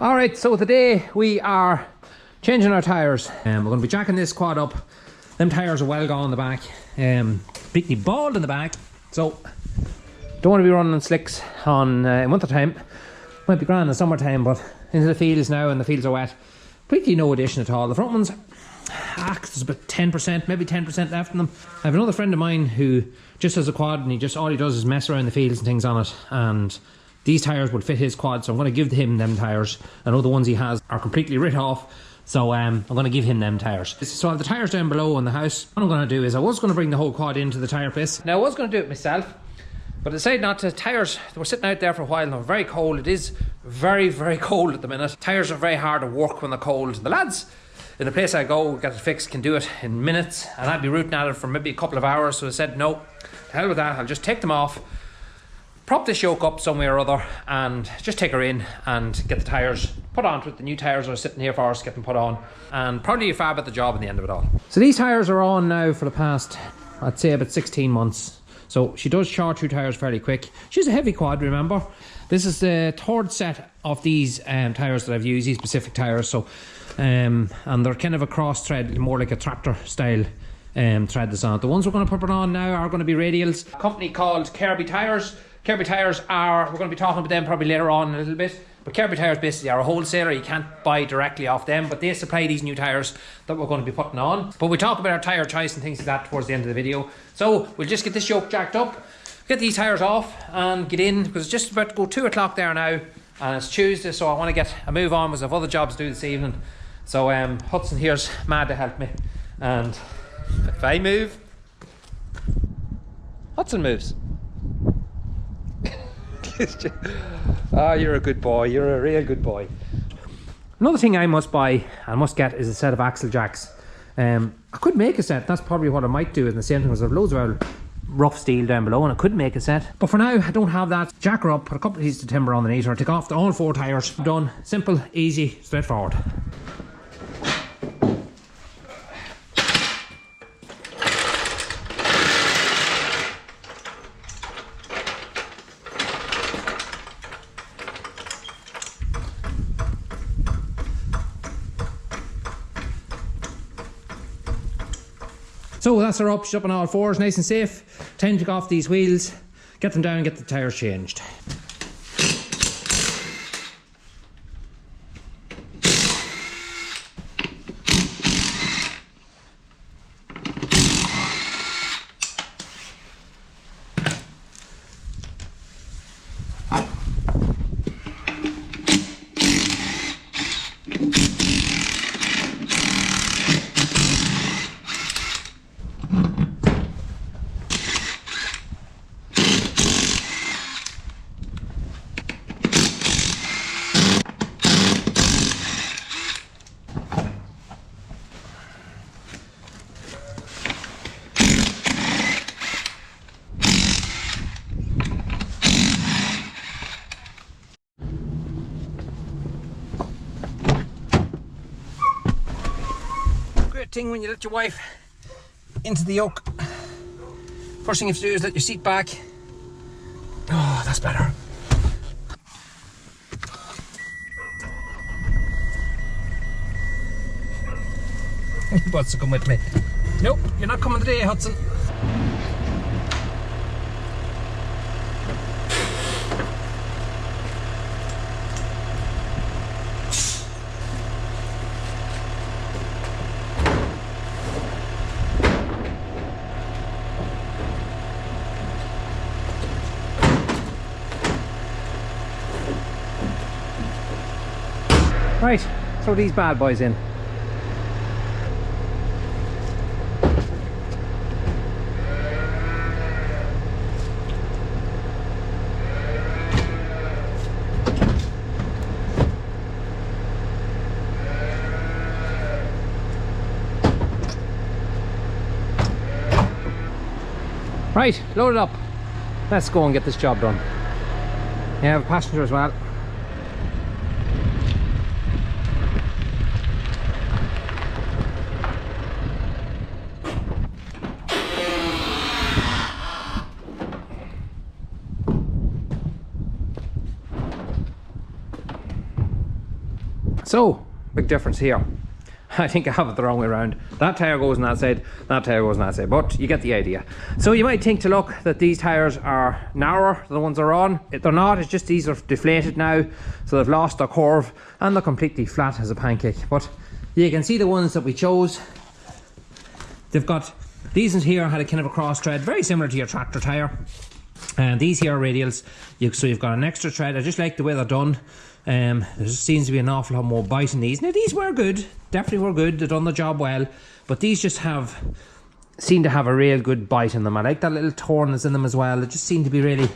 Alright, so today we are changing our tyres. We're going to be jacking this quad up. Them tyres are well gone in the back. Completely bald in the back. So, don't want to be running on slicks on in winter time. Might be grand in summertime, but into the fields now and the fields are wet. Completely no addition at all. The front ones, there's about 10%, maybe 10% left in them. I have another friend of mine who just has a quad and all he does is mess around the fields and things on it. And these tyres would fit his quad, so I'm going to give him them tyres. I know the ones he has are completely writ off, so I'm going to give him them tyres. So I have the tyres down below in the house. What I'm going to do is I was going to bring the whole quad into the tyre place. Now I was going to do it myself, but I decided not to. Tyres, they were sitting out there for a while and they were very cold. It is very, very cold at the minute. Tyres are very hard to work when they're cold. The lads in the place I go, get it fixed, can do it in minutes, and I'd be rooting at it for maybe a couple of hours. So I said, no, to hell with that, I'll just take them off, prop this yoke up somewhere or other and just take her in and get the tyres put onto it. The new tyres are sitting here for us, get them put on, and probably a fab at the job in the end of it all. So these tyres are on now for the past, I'd say about 16 months. So she does charge through tyres fairly quick. She's a heavy quad, remember. This is the third set of these tyres that I've used, these specific tyres. So, and they're kind of a cross thread, more like a tractor style thread that's on it. The ones we're going to put on now are going to be radials. A company called Kirkby Tyres. Kirkby Tyres are, we're going to be talking about them probably later on a little bit, but Kirkby Tyres basically are a wholesaler. You can't buy directly off them, but they supply these new tyres that we're going to be putting on. But we'll talk about our tyre choice and things like that towards the end of the video. So we'll just get this yoke jacked up, get these tyres off and get in, because it's just about to go 2 o'clock there now and it's Tuesday, so I want to get a move on because I have other jobs to do this evening. So Hudson here's mad to help me, and if I move, Hudson moves. Oh, you're a good boy. You're a real good boy. Another thing I must get is a set of axle jacks. I could make a set. That's probably what I might do. And the same thing is I have loads of rough steel down below and I could make a set. But for now, I don't have that. Jack her up, put a couple of pieces of timber underneath her, take off all 4 tyres. Done. Simple, easy, straightforward. So that's her up, she's up on all 4s, nice and safe. Time to take off these wheels, get them down and get the tyres changed. Thing when you let your wife into the yoke, first thing you have to do is let your seat back. Oh, that's better. He wants to come with me. Nope, you're not coming today, Hudson. Right, throw these bad boys in. Right, load it up. Let's go and get this job done. You have a passenger as well. So, big difference here. I think I have it the wrong way around. That tyre goes on that side, that tyre goes on that side, but you get the idea. So you might think to look that these tyres are narrower than the ones they're on. They're not, it's just these are deflated now, so they've lost their curve and they're completely flat as a pancake. But you can see the ones that we chose. They've got, these ones here had a kind of a cross tread, very similar to your tractor tyre. And these here are radials, so you've got an extra tread. I just like the way they're done. There just seems to be an awful lot more bite in these. Now these were good, definitely were good, they've done the job well, but these just seem to have a real good bite in them. I like that little torn that's in them as well. It just seemed to be really,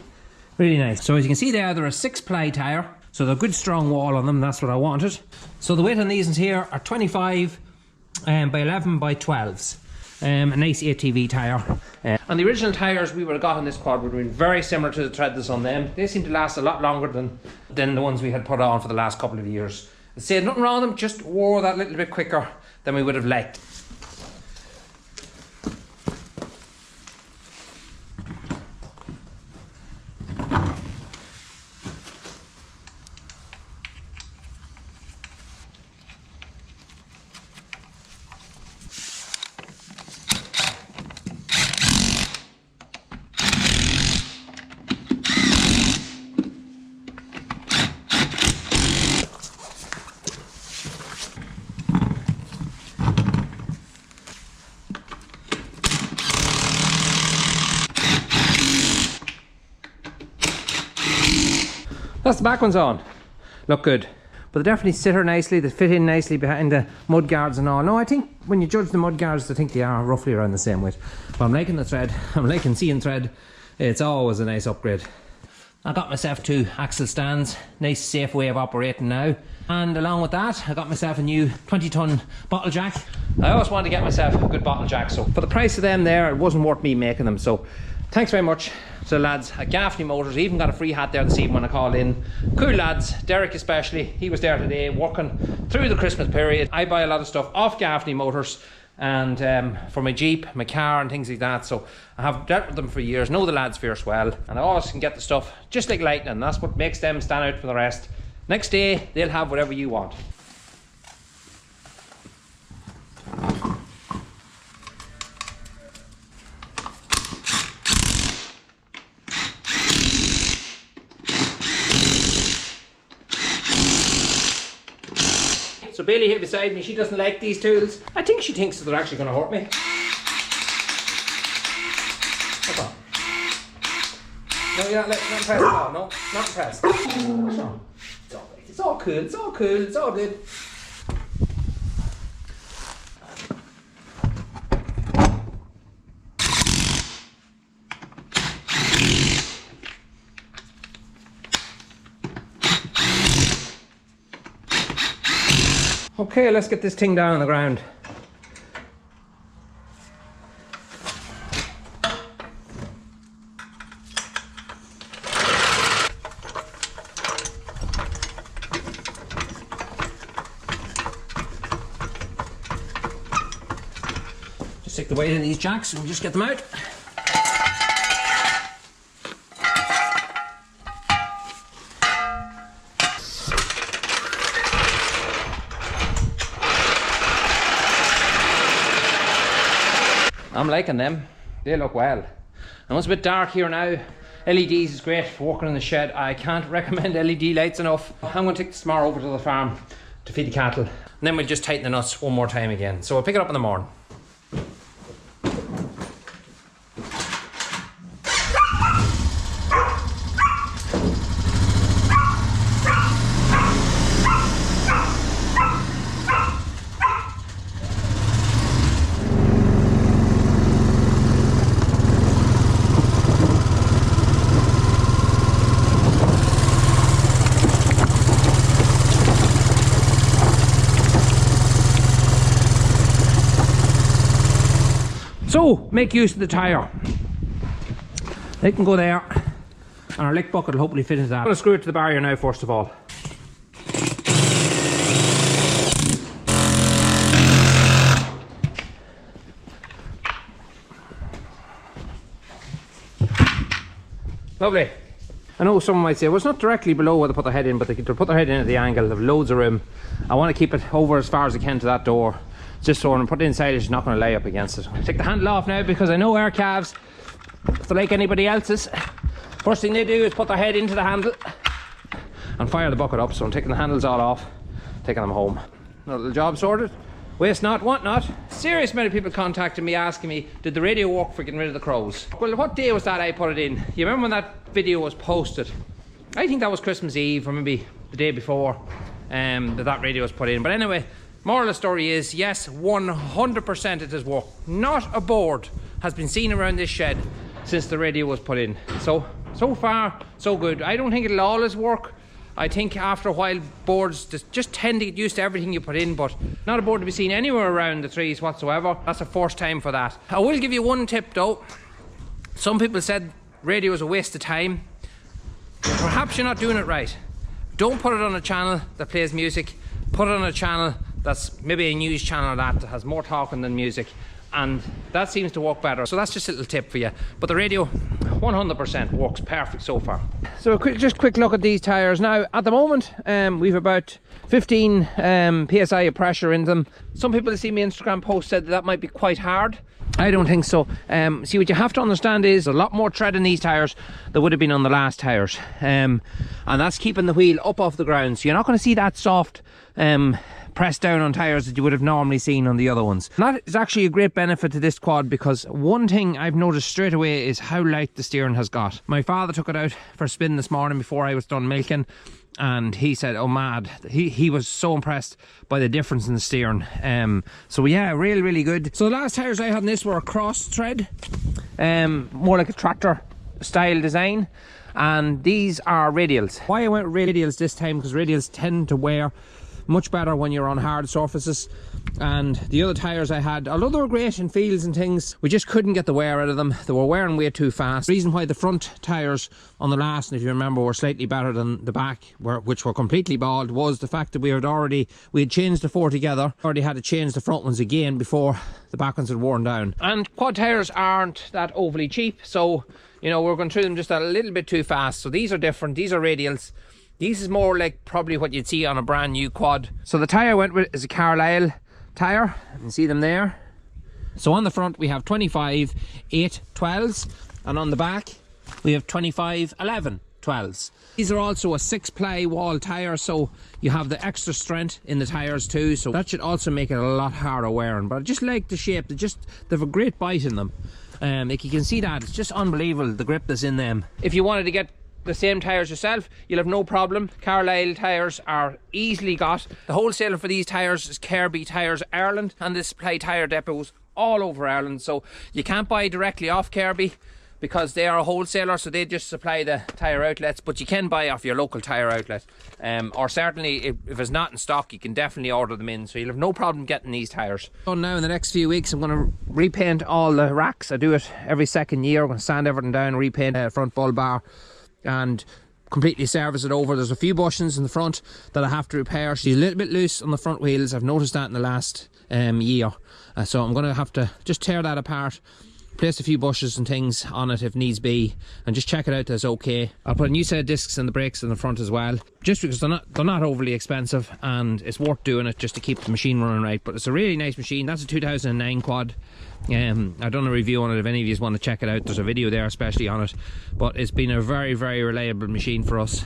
really nice. So as you can see there, they're a 6-ply tyre, so they're a good strong wall on them. That's what I wanted. So the weight on these ones here are 25 by 11 by 12s. A nice ATV tyre. And the original tyres we would have got on this quad would have been very similar to the treadless on them. They seem to last a lot longer than the ones we had put on for the last couple of years. I'd say nothing wrong with them, just wore that little bit quicker than we would have liked. That's the back ones on. Look good. But they definitely sit her nicely, they fit in nicely behind the mud guards and all. No, I think when you judge the mud guards, I think they are roughly around the same weight. But I'm liking the thread, I'm liking seeing thread. It's always a nice upgrade. I got myself 2 axle stands, nice safe way of operating now. And along with that, I got myself a new 20-ton bottle jack. I always wanted to get myself a good bottle jack, so for the price of them there, it wasn't worth me making them. So thanks very much to the lads at Gaffney Motors. I even got a free hat there this evening when I called in. Cool lads, Derek especially, he was there today working through the Christmas period. I buy a lot of stuff off Gaffney Motors and for my Jeep, my car and things like that, so I have dealt with them for years, know the lads fierce well, and I always can get the stuff just like lightning. That's what makes them stand out from the rest. Next day they'll have whatever you want. So Bailey here beside me, she doesn't like these tools. I think she thinks that they're actually going to hurt me. What's on? No, you're not pressed. No, not pressed. What's on? It's all cool, it's all cool, it's all good. Okay, let's get this thing down on the ground. Just take the weight in these jacks and just get them out. I'm liking them, they look well. I know it's a bit dark here now. LEDs is great for working in the shed. I can't recommend LED lights enough. I'm going to take this tomorrow over to the farm to feed the cattle. And then we'll just tighten the nuts one more time again. So we'll pick it up in the morning. So, make use of the tyre. They can go there, and our lick bucket will hopefully fit into that. I'm going to screw it to the barrier now first of all. Lovely. I know someone might say, well, it's not directly below where they put their head in, but they'll put their head in at the angle. They have loads of room. I want to keep it over as far as I can to that door, just so when I put it inside, it's not going to lay up against it. I'll take the handle off now, because I know our calves, if they're like anybody else's, first thing they do is put their head into the handle and fire the bucket up. So I'm taking the handles all off, taking them home. Another little job sorted. Waste not, want not. Serious amount of people contacted me asking me, did the radio work for getting rid of the crows? Well, what day was that I put it in? You remember when that video was posted? I think that was Christmas Eve, or maybe the day before that radio was put in. But anyway, moral of the story is, yes, 100% it has worked. Not a board has been seen around this shed since the radio was put in. So far, so good. I don't think it'll always work. I think after a while, boards just tend to get used to everything you put in, but not a board to be seen anywhere around the trees whatsoever. That's the first time for that. I will give you one tip though. Some people said radio is a waste of time. Perhaps you're not doing it right. Don't put it on a channel that plays music. Put it on a channel that's maybe a news channel that has more talking than music, and that seems to work better. So that's just a little tip for you. But the radio 100% works perfect so far. So a quick look at these tyres now. At the moment we've about 15 psi of pressure in them. Some people that see my Instagram post said that might be quite hard. I don't think so. See, what you have to understand is a lot more tread in these tyres than would have been on the last tyres, and that's keeping the wheel up off the ground, so you're not going to see that soft press down on tyres that you would have normally seen on the other ones. And that is actually a great benefit to this quad, because one thing I've noticed straight away is how light the steering has got. My father took it out for a spin this morning before I was done milking, and he said, oh mad, he was so impressed by the difference in the steering. So yeah, really good. So the last tyres I had on this were a cross tread, more like a tractor style design, and these are radials. Why I went with radials this time, because radials tend to wear much better when you're on hard surfaces, and the other tyres I had, although they were great in fields and things, we just couldn't get the wear out of them. They were wearing way too fast. The reason why the front tyres on the last, and if you remember, were slightly better than the back, which were completely bald, was the fact that we had changed the four together, already had to change the front ones again before the back ones had worn down. And quad tyres aren't that overly cheap, so you know, we're going through them just a little bit too fast. So these are different, these are radials. These is more like probably what you'd see on a brand new quad. So the tyre I went with is a Carlisle tyre. You can see them there. So on the front we have 25 8/12s, and on the back we have 25 11/12s. These are also a 6-ply wall tyre, so you have the extra strength in the tyres too, so that should also make it a lot harder wearing. But I just like the shape. They have a great bite in them. Like you can see that, it's just unbelievable the grip that's in them. If you wanted to get the same tyres yourself, you'll have no problem. Carlisle tyres are easily got. The wholesaler for these tyres is Kirkby Tyres Ireland, and they supply tyre depots all over Ireland, so you can't buy directly off Kirkby because they are a wholesaler, so they just supply the tyre outlets, but you can buy off your local tyre outlet, or certainly if it's not in stock, you can definitely order them in, so you'll have no problem getting these tyres. So now in the next few weeks I'm going to repaint all the racks. I do it every second year. I'm going to sand everything down, repaint front bull bar, and completely service it over. There's a few bushings in the front that I have to repair. She's a little bit loose on the front wheels. I've noticed that in the last year, so I'm going to have to just tear that apart, place a few bushes and things on it if needs be, and just check it out that it's okay. I'll put a new set of discs and the brakes in the front as well, just because they're not overly expensive, and it's worth doing it just to keep the machine running right. But it's a really nice machine. That's a 2009 quad. I've done a review on it. If any of you want to check it out, there's a video there especially on it. But it's been a very reliable machine for us.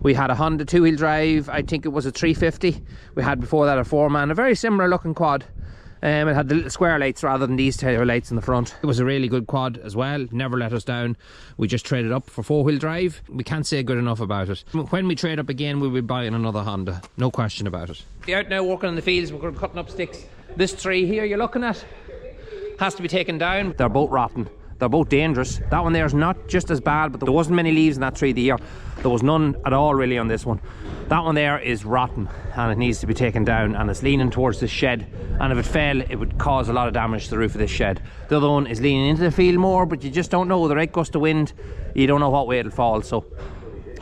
We had a Honda 2-wheel drive, I think it was a 350. We had before that a foreman, a very similar looking quad. It had the little square lights rather than these tail lights in the front. It was a really good quad as well, never let us down. We just traded up for 4-wheel drive. We can't say good enough about it. When we trade up again, we'll be buying another Honda, no question about it. We're out now working in the fields. We're going to cutting up sticks. This tree here you're looking at has to be taken down. They're both rotten. They're both dangerous. That one there is not just as bad, but there wasn't many leaves in that tree the year. There was none at all really on this one. That one there is rotten and it needs to be taken down, and it's leaning towards this shed, and if it fell it would cause a lot of damage to the roof of this shed. The other one is leaning into the field more, but you just don't know, the right gust of wind, you don't know what way it'll fall. So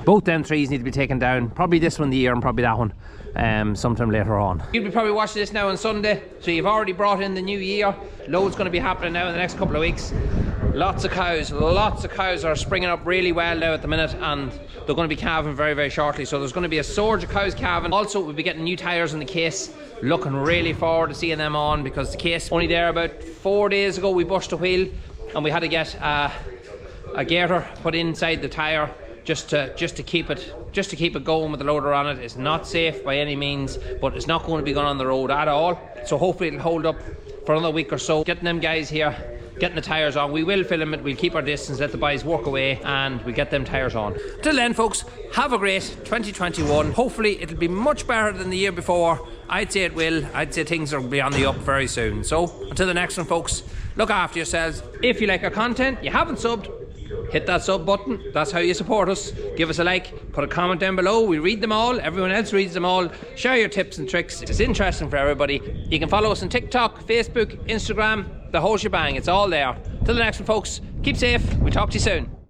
both them trees need to be taken down, probably this one the year and probably that one sometime later on. You'll be probably watching this now on Sunday, so you've already brought in the new year. Loads going to be happening now in the next couple of weeks. Lots of cows are springing up really well now at the minute, and they're going to be calving very, very shortly. So there's going to be a surge of cows calving. Also, we'll be getting new tyres in the case. Looking really forward to seeing them on, because the case only there about 4 days ago we bushed a wheel and we had to get a gaiter put inside the tyre just to keep it going with the loader on it. It's not safe by any means, but it's not going to be going on the road at all. So hopefully it'll hold up for another week or so. Getting them guys here, getting the tyres on. We will film it, we'll keep our distance, let the boys work away, and we'll get them tyres on. Till then, folks, have a great 2021. Hopefully it'll be much better than the year before. I'd say it will. I'd say things will be on the up very soon. So until the next one, folks, look after yourselves. If you like our content, you haven't subbed, hit that sub button. That's how you support us. Give us a like, put a comment down below. We read them all, everyone else reads them all. Share your tips and tricks. It's interesting for everybody. You can follow us on TikTok, Facebook, Instagram, the whole shebang. It's all there. Till the next one, folks, keep safe. We'll talk to you soon.